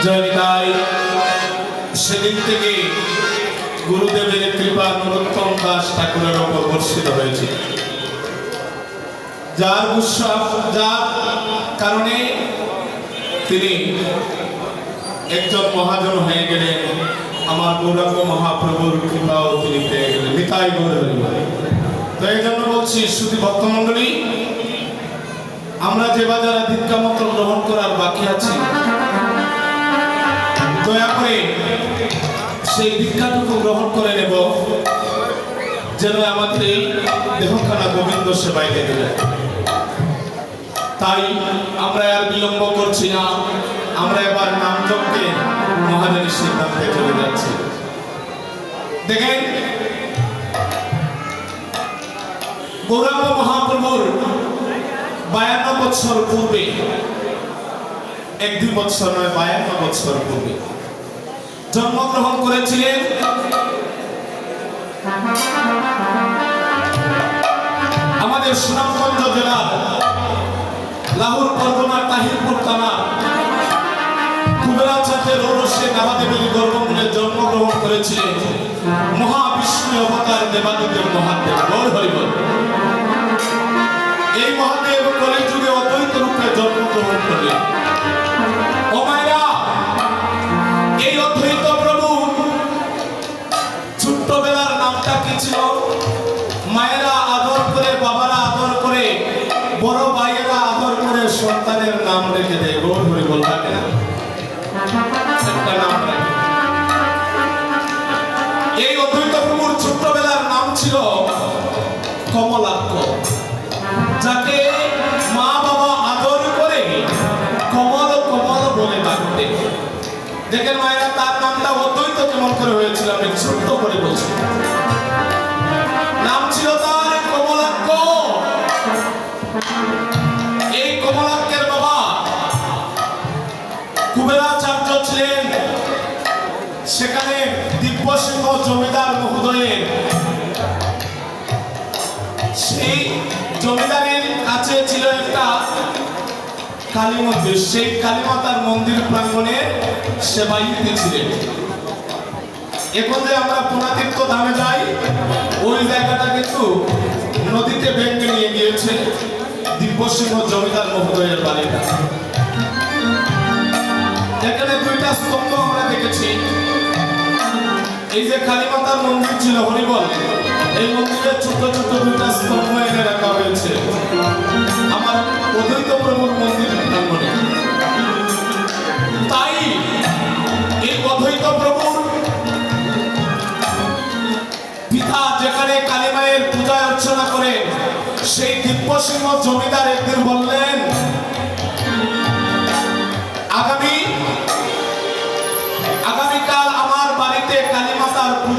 জয়নিতাই সেদিন থেকে গুরুদেবের কৃপা নরোত্তম দাস ঠাকুরের উপর বর্ষিত হয়েছে, যার কারণে তিনি একজন মহাজন হয়ে গেলেন। আমার গৌরাঙ্গ মহাপ্রভুর কৃপাও তিনি পেয়ে গেলেন। নিতাই গৌরব। তো এই জন্য বলছি শ্রুতি ভক্তমণ্ডলী, আমরা যে বাজারে দীক্ষা মন্ত্র গ্রহণ করার বাকি আছে, দয়া করে সেই দীক্ষাটুকু গ্রহণ করে নেব, যেন আমাদের এই দেহখানা গোবিন্দ সেবায় লেগে যায়। তাই আমরা আর বিলম্ব করছি না, আমরা এবার নামযজ্ঞে মহাজনের সিদ্ধান্তে চলে যাচ্ছি। দেখেন, গৌরাঙ্গ মহাপ্রভুর 52 বছর পূর্বে, 1-2 বছর নয়, 52 বছর পূর্বে জন্মগ্রহণ করেছিলেন আমাদের সুনামগঞ্জ জেলার লাহুর পরগনার তাহিরপুর থানা কুবেরাচাঁদের ওরসে নাবাদেবীর গর্ভমূলে জন্মগ্রহণ করেছিলেন মহাবিষ্ণু অবতার দেবাদিদেব মহাদেব। বল হরি বল। এই মহাদেব কলিযুগে অদ্বৈত রূপে জন্মগ্রহণ করলেন। ও মায়েরা, এই অদ্বৈত প্রভু ছোট্টবেলার নামটা কি ছিল? মায়েরা আদর করে, বাবারা আদর করে, বড় ভাইয়েরা আদর করে সন্তানের নাম রেখে দেয়। বল হরি বল। থাকে না একটা নাম রাখে। এই অদ্বৈত প্রভুর ছোট্টবেলার নাম ছিল কমলাক্ষ, যাকে মা বাবা আদর করে কমল কমল বলে ডাকতে। দেখেন মায়েরা, তার নামটা অদ্বৈত কেমন করে হয়েছিল আমি ছোট্ট করে বলছি। নাম ছিল তার কমলাক্ষ। এই কমলাক্ষের বাবা কুবেরাচার্য ছিলেন। সেখানে দিব্যসিংহ জমিদার মহোদয়ের, সেই জমিদারের কাছে ছিল একটা কালী মন্দির। সেই কালী মাতার মন্দির প্রাঙ্গণে সেবাইতে ছিলেন। এখন যে আমরা পুনাতীর্থ ধামে যাই, ওই জায়গাটা কিন্তু নদীতে ভেঙে নিয়ে গিয়েছে দিব্যসিংহ জমিদার মহোদয়ের বাড়িটা। এখানে 2টা স্তম্ভ আমরা দেখেছি। এই যে কালী মাতার মন্দির ছিল হরিবল, এই মন্দিরে ছোট ছোট 2টা স্তম্ভ এনে রাখা হয়েছে আমার অদ্বৈত প্রভুর মন্দির প্রাঙ্গণে। তাই এই অদ্বৈত প্রভুর পিতা যেখানে কালী মায়ের পূজা অর্চনা করে, সেই দিব্যসিংহ জমিদার একদিন বললেন,